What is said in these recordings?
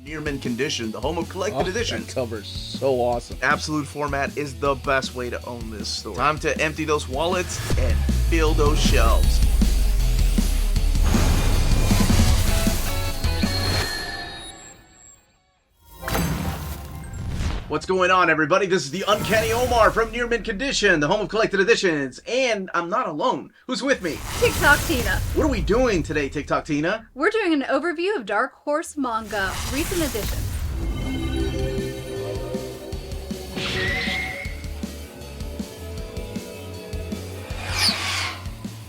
Near mint condition, the home of collected editions. That cover's so awesome. Absolute format is the best way to own this store. Time to empty those wallets and fill those shelves. What's going on, everybody? This is the Uncanny Omar from Near Mint Condition, the home of collected editions, and I'm not alone. Who's with me? TikTok Tina. What are we doing today, TikTok Tina? We're doing an overview of Dark Horse manga, recent editions.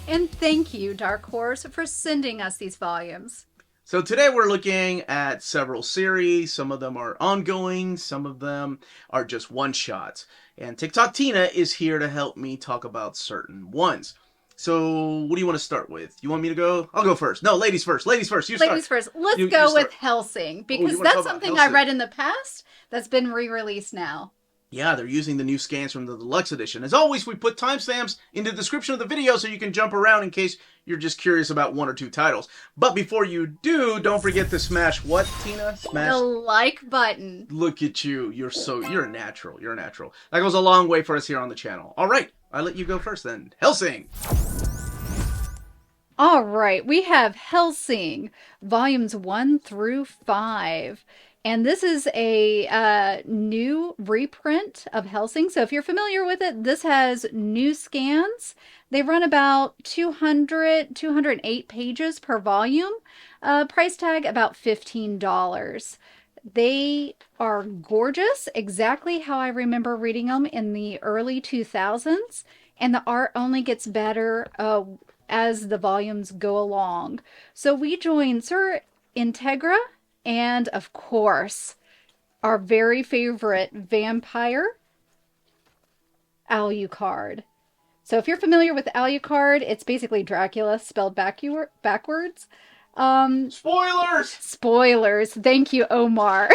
And thank you, Dark Horse, for sending us these volumes. So today we're looking at several series. Some of them are ongoing, some of them are just one-shots. And TikTok Tina is here to help me talk about certain ones. So what do you want to start with? You want me to go? I'll go first. No, ladies first. Ladies first. You start. Ladies first. Let's go with Hellsing, because that's something I read in the past that's been re-released now. Yeah, they're using the new scans from the deluxe edition. As always, we put timestamps in the description of the video so you can jump around in case you're just curious about one or two titles. But before you do, don't forget to smash what, Tina? Smash the like button. Look at you. You're a natural. You're a natural. That goes a long way for us here on the channel. All right, I'll let you go first then. Hellsing. All right, we have Hellsing, volumes 1 through 5. And this is a new reprint of Hellsing. So if you're familiar with it, this has new scans. They run about 208 pages per volume. Price tag about $15. They are gorgeous, exactly how I remember reading them in the early 2000s. And the art only gets better as the volumes go along. So we join Sir Integra and, of course, our very favorite vampire, Alucard. So if you're familiar with Alucard, it's basically Dracula spelled backwards. Spoilers! Spoilers. Thank you, Omar.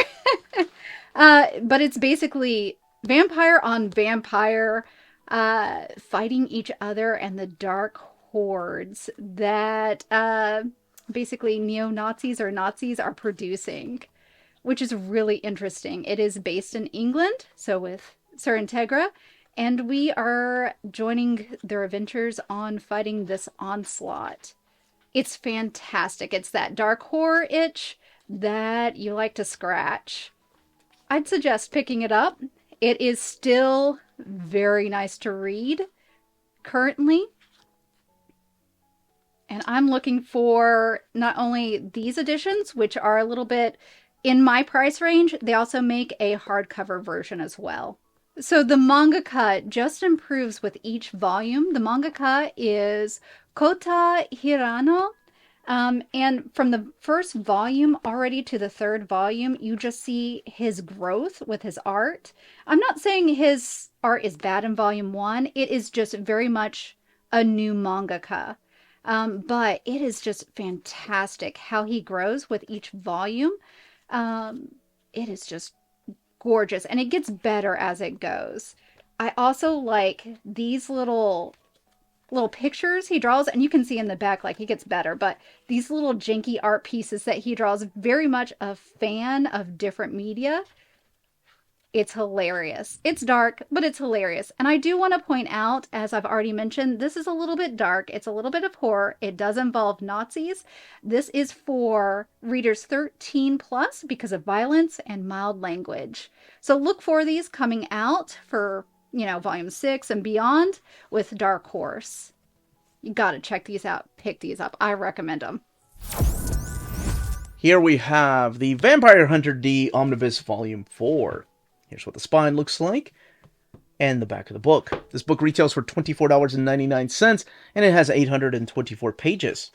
But it's basically vampire on vampire fighting each other and the dark hordes that basically neo-Nazis or Nazis are producing, which is really interesting. It is based in England, so with Sir Integra, and we are joining their adventures on fighting this onslaught. It's fantastic. It's that dark horror itch that you like to scratch. I'd suggest picking it up. It is still very nice to read currently. And I'm looking for not only these editions, which are a little bit in my price range, they also make a hardcover version as well. So the mangaka just improves with each volume. The mangaka is Kota Hirano. And from the first volume already to the third volume, you just see his growth with his art. I'm not saying his art is bad in volume 1. It is just very much a new mangaka. But it is just fantastic how he grows with each volume. It is just gorgeous, and it gets better as it goes. I also like these little pictures he draws, and you can see in the back, like, he gets better, but these little janky art pieces that he draws, very much a fan of different media. It's hilarious. It's dark, but it's hilarious. And I do want to point out, as I've already mentioned, this is a little bit dark. It's a little bit of horror. It does involve Nazis. This is for readers 13 plus because of violence and mild language. So look for these coming out for, volume 6 and beyond with Dark Horse. You gotta check these out. Pick these up. I recommend them. Here we have the Vampire Hunter D Omnibus Volume 4. Here's what the spine looks like, and the back of the book. This book retails for $24.99, and it has 824 pages.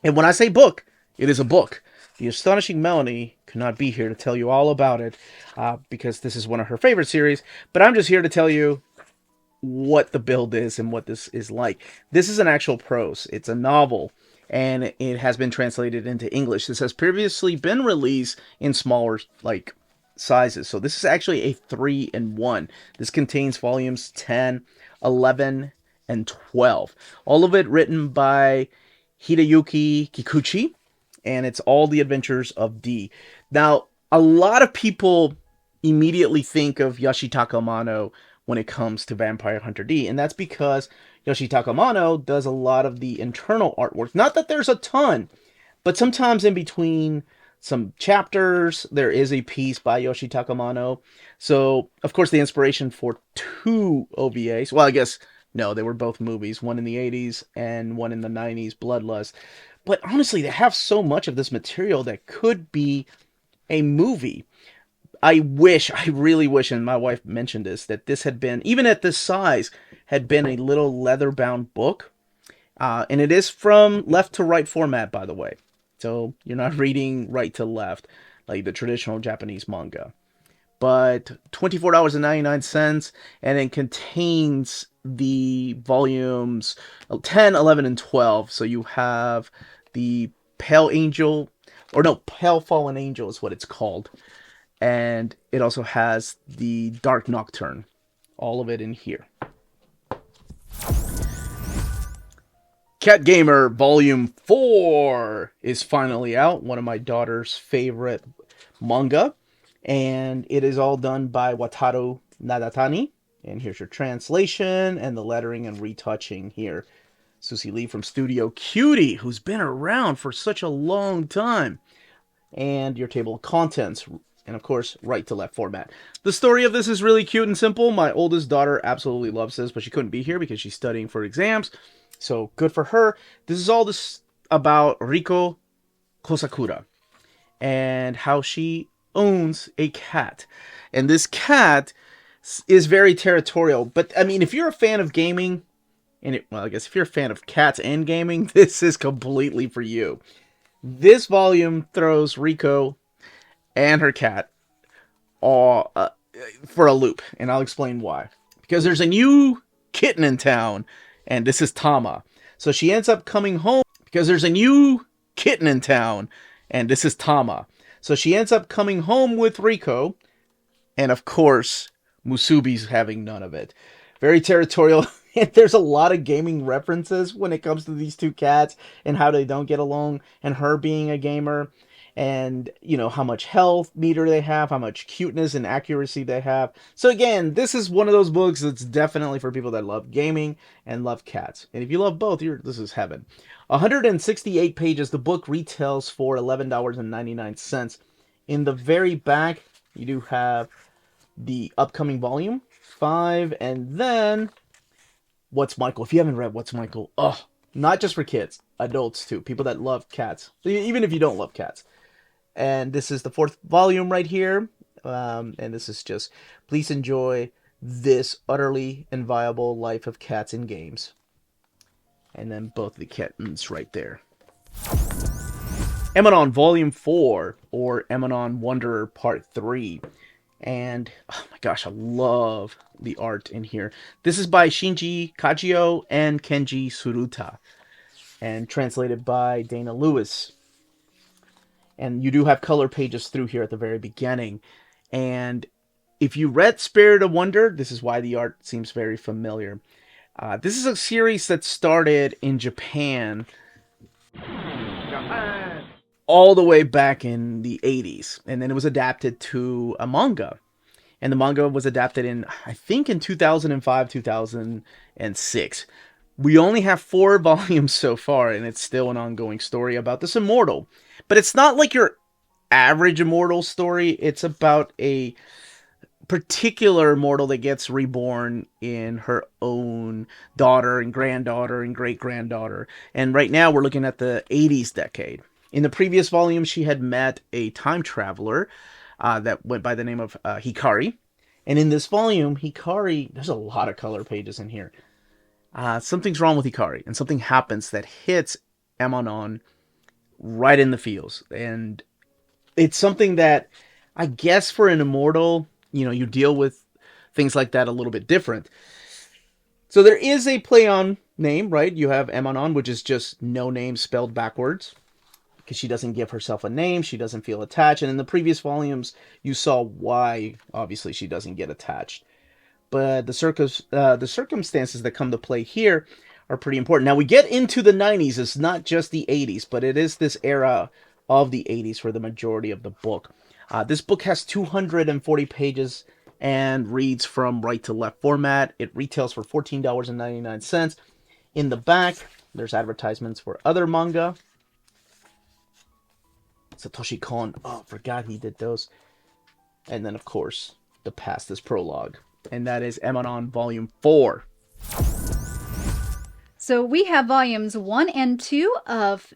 And when I say book, it is a book. The astonishing Melanie could not be here to tell you all about it, because this is one of her favorite series, but I'm just here to tell you what the build is and what this is like. This is an actual prose. It's a novel, and it has been translated into English. This has previously been released in smaller, sizes. So this is actually a 3-in-1. This contains volumes 10, 11, and 12. All of it written by Hideyuki Kikuchi. and it's all the adventures of D. Now, a lot of people immediately think of Yoshitaka Amano when it comes to Vampire Hunter D, and that's because Yoshitaka Amano does a lot of the internal artwork. Not that there's a ton, but sometimes in between some chapters, there is a piece by Yoshitaka Amano. So, of course, the inspiration for 2 OVAs, well, I guess, no, they were both movies, one in the 80s and one in the 90s, Bloodlust. But honestly, they have so much of this material that could be a movie. I really wish, and my wife mentioned this, that this had been, even at this size, had been a little leather-bound book. And it is from left to right format, by the way. So you're not reading right to left, like the traditional Japanese manga. But $24.99, and it contains the volumes 10, 11, and 12. So you have the Pale Angel, or no, Pale Fallen Angel is what it's called. And it also has the Dark Nocturne. All of it in here. Cat Gamer Volume 4 is finally out. One of my daughter's favorite manga. And it is all done by Wataru Nadatani. And here's your translation and the lettering and retouching here. Susie Lee from Studio Cutie, who's been around for such a long time. And your table of contents. And of course, right to left format. The story of this is really cute and simple. My oldest daughter absolutely loves this, but she couldn't be here because she's studying for exams. So good for her. This is all this about Riko Kosakura and how she owns a cat. And this cat is very territorial. But I mean, if you're a fan of gaming, well, I guess if you're a fan of cats and gaming, this is completely for you. This volume throws Riko and her cat all for a loop, and I'll explain why. Because there's a new kitten in town, and this is Tama. So she ends up coming home because there's a new kitten in town, and this is Tama. So she ends up coming home with Riko, and of course, Musubi's having none of it. Very territorial, and there's a lot of gaming references when it comes to these two cats and how they don't get along, and her being a gamer. And, you know, how much health meter they have, how much cuteness and accuracy they have. So again, this is one of those books that's definitely for people that love gaming and love cats. And if you love both, this is heaven. 168 pages. The book retails for $11.99. In the very back, you do have the upcoming volume 5, and then What's Michael. If you haven't read What's Michael, not just for kids, adults too, people that love cats, even if you don't love cats. And this is the 4th volume right here. And this is just, please enjoy this utterly inviolable life of cats in games. And then both the kittens right there. Emanon Volume 4, or Emanon Wanderer Part 3. And, oh my gosh, I love the art in here. This is by Shinji Kajio and Kenji Suruta. And translated by Dana Lewis. And you do have color pages through here at the very beginning. And if you read Spirit of Wonder, this is why the art seems very familiar. This is a series that started in Japan all the way back in the 80s. And then it was adapted to a manga. And the manga was adapted in, I think, in 2005, 2006. We only have 4 volumes so far, and it's still an ongoing story about this immortal. But it's not like your average immortal story. It's about a particular immortal that gets reborn in her own daughter and granddaughter and great-granddaughter. And right now we're looking at the 80s decade. In the previous volume, she had met a time traveler that went by the name of Hikari. And in this volume, Hikari, there's a lot of color pages in here. Something's wrong with Hikari, and something happens that hits Emanon right in the feels. And it's something that, I guess for an immortal, you deal with things like that a little bit different. So there is a play on name, right? You have Emanon, which is just no name spelled backwards. Because she doesn't give herself a name, she doesn't feel attached. And in the previous volumes, you saw why, obviously, she doesn't get attached. But the circumstances that come to play here are pretty important. Now, we get into the 90s. It's not just the 80s, but it is this era of the 80s for the majority of the book. This book has 240 pages and reads from right to left format. It retails for $14.99. In the back, there's advertisements for other manga. Satoshi Kon, oh, forgot he did those. And then, of course, the past is prologue. And that is Emanon Volume 4. So we have volumes 1 and 2 of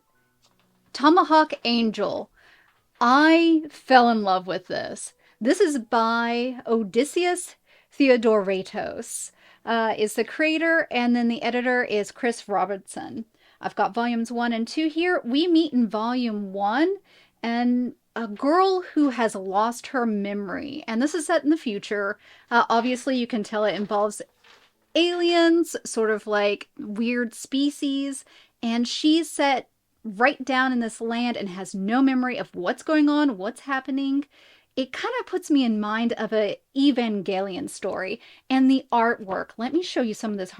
Tomahawk Angel. I fell in love with this. This is by Odysseus Theodoratos. Is the creator, and then the editor is Chris Robertson. I've got volumes 1 and 2 here. We meet in volume 1, and a girl who has lost her memory. And this is set in the future. Obviously, you can tell it involves aliens, sort of like weird species, and she's set right down in this land and has no memory of what's going on, what's happening. It kind of puts me in mind of a Evangelion story. And the artwork, let me show you some of this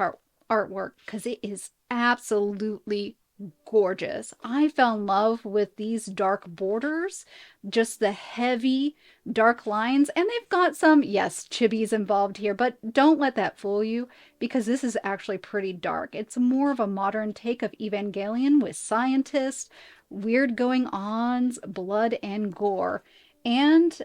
artwork because it is absolutely gorgeous. I fell in love with these dark borders, just the heavy dark lines, and they've got some, yes, chibis involved here, but don't let that fool you because this is actually pretty dark. It's more of a modern take of Evangelion with scientists, weird going-ons, blood and gore. And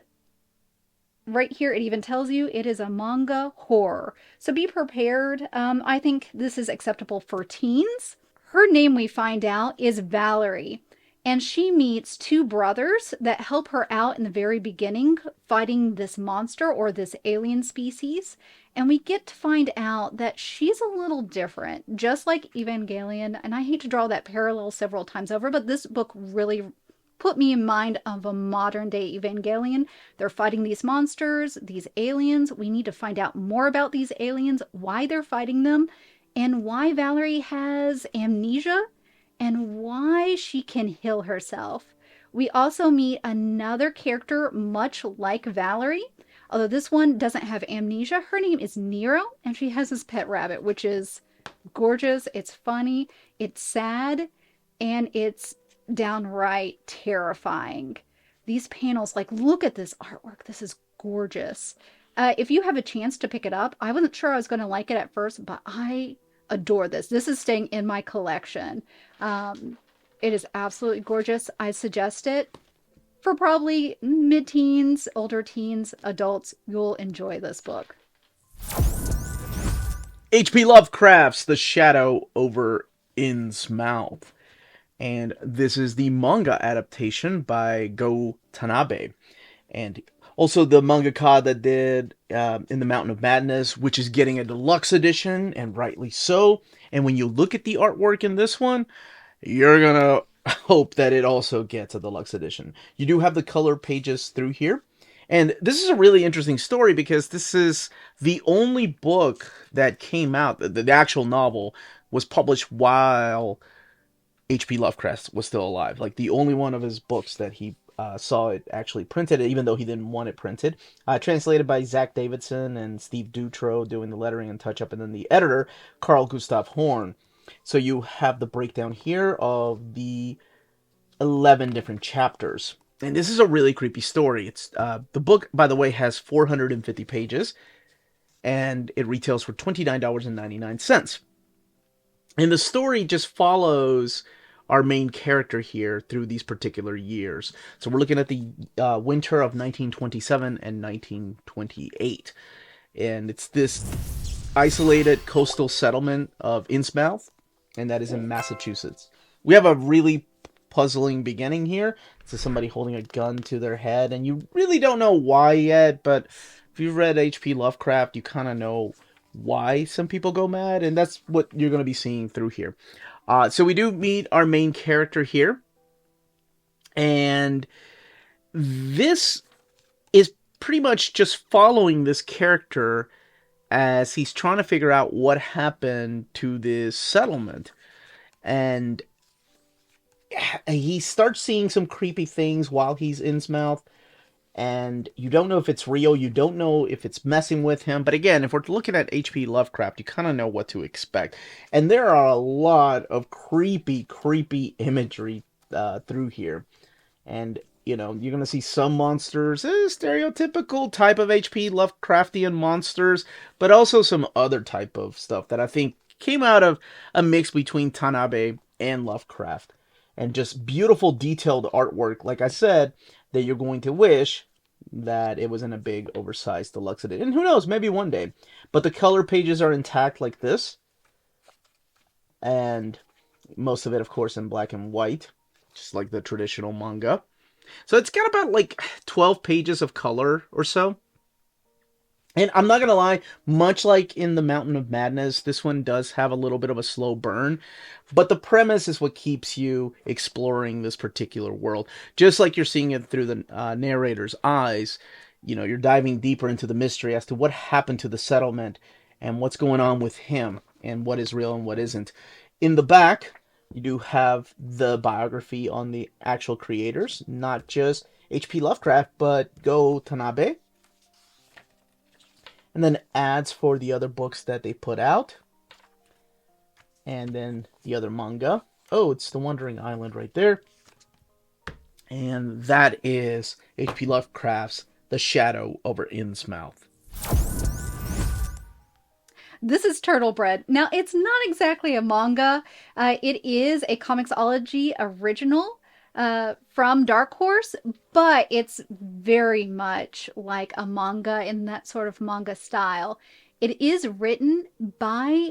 right here, it even tells you it is a manga horror. So be prepared. I think this is acceptable for teens. Her name, we find out, is Valerie, and she meets two brothers that help her out in the very beginning fighting this monster or this alien species, and we get to find out that she's a little different, just like Evangelion, and I hate to draw that parallel several times over, but this book really put me in mind of a modern day Evangelion. They're fighting these monsters, these aliens. We need to find out more about these aliens, why they're fighting them, and why Valerie has amnesia, and why she can heal herself. We also meet another character much like Valerie, although this one doesn't have amnesia. Her name is Nero, and she has this pet rabbit, which is gorgeous. It's funny, it's sad, and it's downright terrifying. These panels, like, look at this artwork. This is gorgeous. If you have a chance to pick it up, I wasn't sure I was going to like it at first, but I adore this. This is staying in my collection. It is absolutely gorgeous. I suggest it for probably mid-teens, older teens, adults. You'll enjoy this book. H.P. Lovecraft's The Shadow over Innsmouth. And this is the manga adaptation by Go Tanabe. And also the mangaka that did In the Mountain of Madness, which is getting a deluxe edition, and rightly so. And when you look at the artwork in this one, you're gonna hope that it also gets a deluxe edition. You do have the color pages through here. And this is a really interesting story because this is the only book that came out, the actual novel, was published while H.P. Lovecraft was still alive. Like, the only one of his books that he saw it actually printed, even though he didn't want it printed. Translated by Zach Davidson and Steve Dutro doing the lettering and touch-up, and then the editor, Carl Gustav Horn. So you have the breakdown here of the 11 different chapters. And this is a really creepy story. It's the book, by the way, has 450 pages, and it retails for $29.99. And the story just follows our main character here through these particular years. So we're looking at the winter of 1927 and 1928. And it's this isolated coastal settlement of Innsmouth, and that is in Massachusetts. We have a really puzzling beginning here. It's somebody holding a gun to their head, and you really don't know why yet, but if you've read H.P. Lovecraft, you kind of know why some people go mad, and that's what you're going to be seeing through here. So we do meet our main character here, and this is pretty much just following this character as he's trying to figure out what happened to this settlement. And he starts seeing some creepy things while he's in Innsmouth, and you don't know if it's real, you don't know if it's messing with him. But again, if we're looking at H.P. Lovecraft, you kind of know what to expect. And there are a lot of creepy imagery through here. And, you're going to see some monsters, stereotypical type of HP Lovecraftian monsters, but also some other type of stuff that I think came out of a mix between Tanabe and Lovecraft. And just beautiful, detailed artwork, like I said, that you're going to wish that it was in a big, oversized deluxe edition. And who knows, maybe one day. But the color pages are intact like this. And most of it, of course, in black and white, just like the traditional manga. So it's got about like 12 pages of color or so. And I'm not going to lie, much like in the Mountain of Madness, this one does have a little bit of a slow burn. But the premise is what keeps you exploring this particular world. Just like you're seeing it through the narrator's eyes, you're diving deeper into the mystery as to what happened to the settlement and what's going on with him and what is real and what isn't. In the back, you do have the biography on the actual creators, not just H.P. Lovecraft, but Go Tanabe. And then ads for the other books that they put out. And then the other manga. Oh, it's The Wandering Island right there. And that is H.P. Lovecraft's The Shadow over Innsmouth. This is Turtle Bread. Now, it's not exactly a manga. It is a Comixology original from Dark Horse, but it's very much like a manga in that sort of manga style. It is written by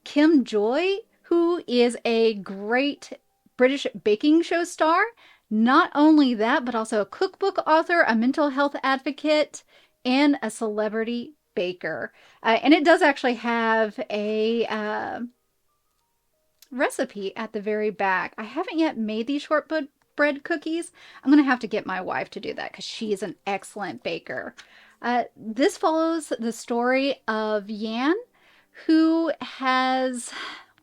Kim Joy, who is a great British baking show star. Not only that, but also a cookbook author, a mental health advocate, and a celebrity baker. And it does actually have a recipe at the very back. I haven't yet made these shortbread cookies. I'm going to have to get my wife to do that because she is an excellent baker. This follows the story of Yan, who has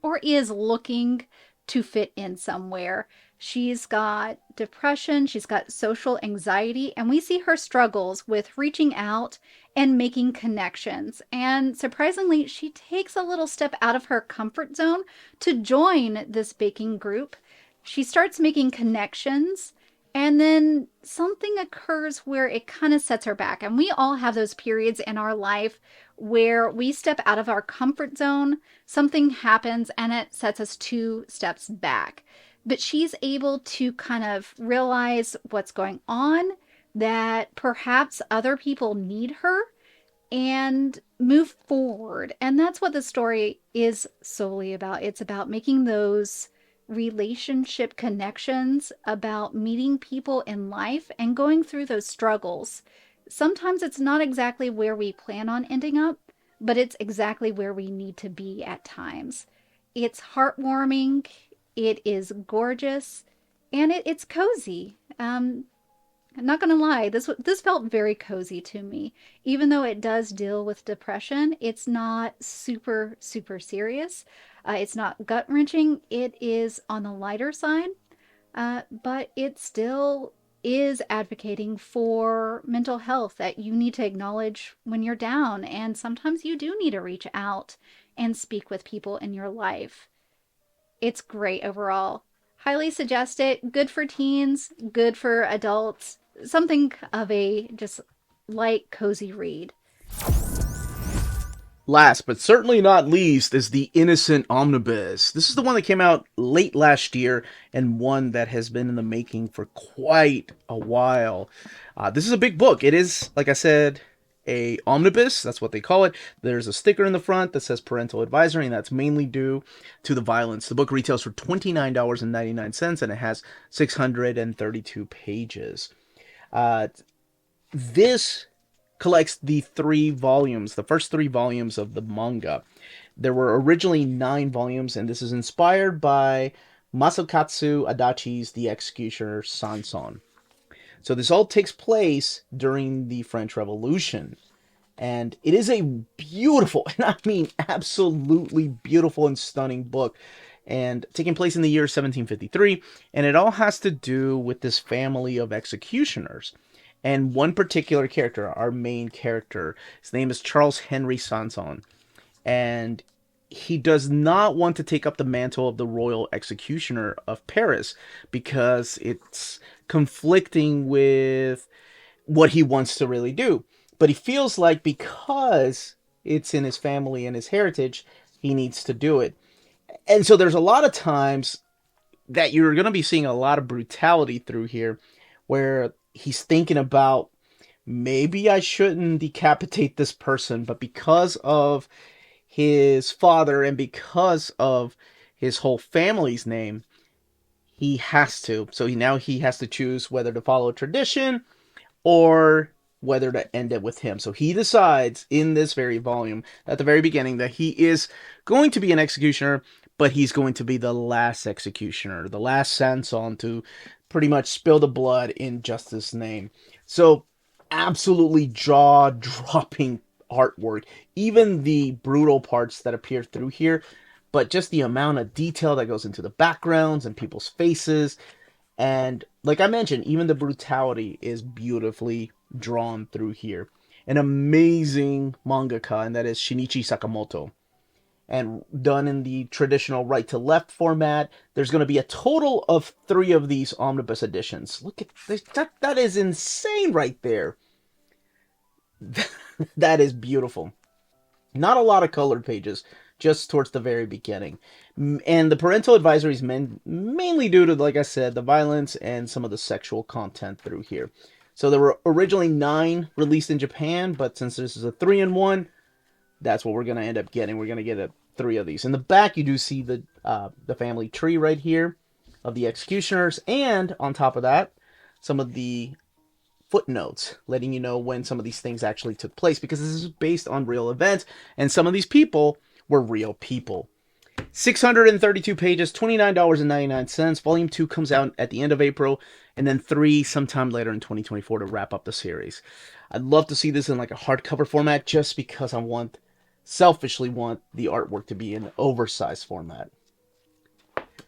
or is looking to fit in somewhere. She's got depression, she's got social anxiety, and we see her struggles with reaching out and making connections. And surprisingly, she takes a little step out of her comfort zone to join this baking group. She starts making connections, and then something occurs where it kind of sets her back. And we all have those periods in our life where we step out of our comfort zone, something happens, and it sets us 2 steps back. But she's able to kind of realize what's going on, that perhaps other people need her, and move forward. And that's what the story is solely about. It's about making those relationship connections, about meeting people in life and going through those struggles. Sometimes it's not exactly where we plan on ending up, but it's exactly where we need to be at times. It's heartwarming. It is gorgeous, and it's cozy. I'm not gonna lie, this felt very cozy to me. Even though it does deal with depression, it's not super serious. It's not gut wrenching. It is on the lighter side, but it still is advocating for mental health, that you need to acknowledge when you're down, and sometimes you do need to reach out and speak with people in your life. It's great overall. Highly suggest it. Good for teens, good for adults. Something of a just light, cozy read. Last but certainly not least is The Innocent Omnibus. This is the one that came out late last year and one that has been in the making for quite a while. This is a big book. It is, like I said, a omnibus. That's what they call it. There's a sticker in the front that says parental advisory, and that's mainly due to the violence. The book retails for $29.99, and it has 632 pages. This collects the 3 volumes, the first 3 volumes of the manga. There were originally 9 volumes, and this is inspired by Masakatsu Adachi's The Executioner Sanson. So this all takes place during the French Revolution. And it is a beautiful, and I mean absolutely beautiful and stunning book. And taking place in the year 1753. And it all has to do with this family of executioners. And one particular character, our main character, his name is Charles Henry Sanson. And he does not want to take up the mantle of the royal executioner of Paris because it's conflicting with what he wants to really do. But he feels like because it's in his family and his heritage, he needs to do it. And so there's a lot of times that you're going to be seeing a lot of brutality through here where he's thinking about, maybe I shouldn't decapitate this person, but because of his father and because of his whole family's name, he has to. So now he has to choose whether to follow tradition or whether to end it with him. So he decides in this very volume at the very beginning that he is going to be an executioner, but he's going to be the last executioner, the last Sanson to pretty much spill the blood in justice's name. So absolutely jaw-dropping artwork. Even the brutal parts that appear through here, but just the amount of detail that goes into the backgrounds and people's faces. And like I mentioned, even the brutality is beautifully drawn through here. An amazing mangaka, and that is Shinichi Sakamoto. And done in the traditional right to left format. There's going to be a total of 3 of these omnibus editions. Look at this. That is insane right there. That is beautiful. Not a lot of colored pages, just towards the very beginning. And the parental advisory is mainly due to, like I said, the violence and some of the sexual content through here. So there were originally 9 released in Japan, but since this is a 3-in-1, that's what we're going to end up getting. We're going to get 3 of these. In the back, you do see the family tree right here of the executioners, and on top of that, some of the footnotes letting you know when some of these things actually took place, because this is based on real events, and some of these people were real people. 632 pages, $29.99. Volume 2 comes out at the end of April, and then 3 sometime later in 2024 to wrap up the series. I'd love to see this in like a hardcover format, just because I selfishly want the artwork to be in oversized format.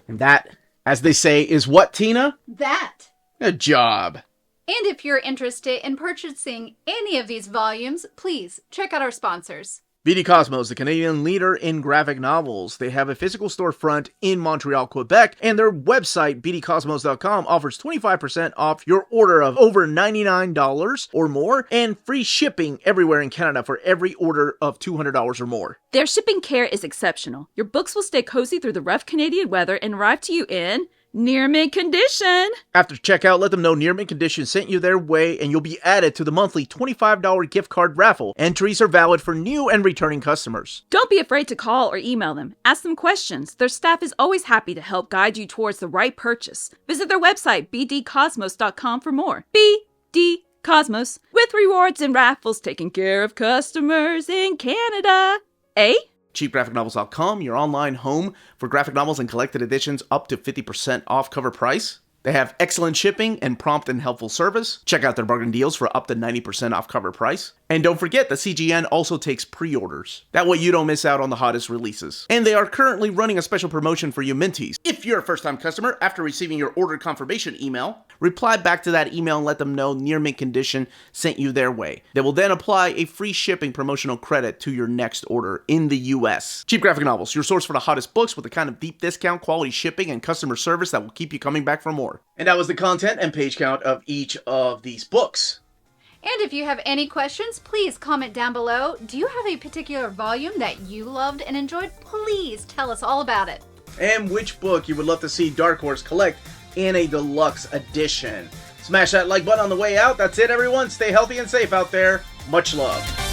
And that, as they say, is what, Tina? That. Good job. And if you're interested in purchasing any of these volumes, please check out our sponsors. BD Cosmos, the Canadian leader in graphic novels. They have a physical storefront in Montreal, Quebec, and their website, bdcosmos.com, offers 25% off your order of over $99 or more, and free shipping everywhere in Canada for every order of $200 or more. Their shipping care is exceptional. Your books will stay cozy through the rough Canadian weather and arrive to you in near mint condition. After checkout, let them know Near Mint Condition sent you their way, and you'll be added to the monthly $25 gift card raffle. Entries are valid for new and returning customers. Don't be afraid to call or email them. Ask them questions. Their staff is always happy to help guide you towards the right purchase. Visit their website, bdcosmos.com, for more. BD Cosmos, with rewards and raffles taking care of customers in Canada. Eh? CheapGraphicNovels.com, your online home for graphic novels and collected editions up to 50% off cover price. They have excellent shipping and prompt and helpful service. Check out their bargain deals for up to 90% off cover price. And don't forget that CGN also takes pre-orders. That way you don't miss out on the hottest releases. And they are currently running a special promotion for you Minties. If you're a first-time customer, after receiving your order confirmation email, reply back to that email and let them know Near Mint Condition sent you their way. They will then apply a free shipping promotional credit to your next order in the US. Cheap Graphic Novels, your source for the hottest books with the kind of deep discount, quality shipping, and customer service that will keep you coming back for more. And that was the content and page count of each of these books. And if you have any questions, please comment down below. Do you have a particular volume that you loved and enjoyed? Please tell us all about it. And which book you would love to see Dark Horse collect in a deluxe edition. Smash that like button on the way out. That's it, everyone. Stay healthy and safe out there. Much love.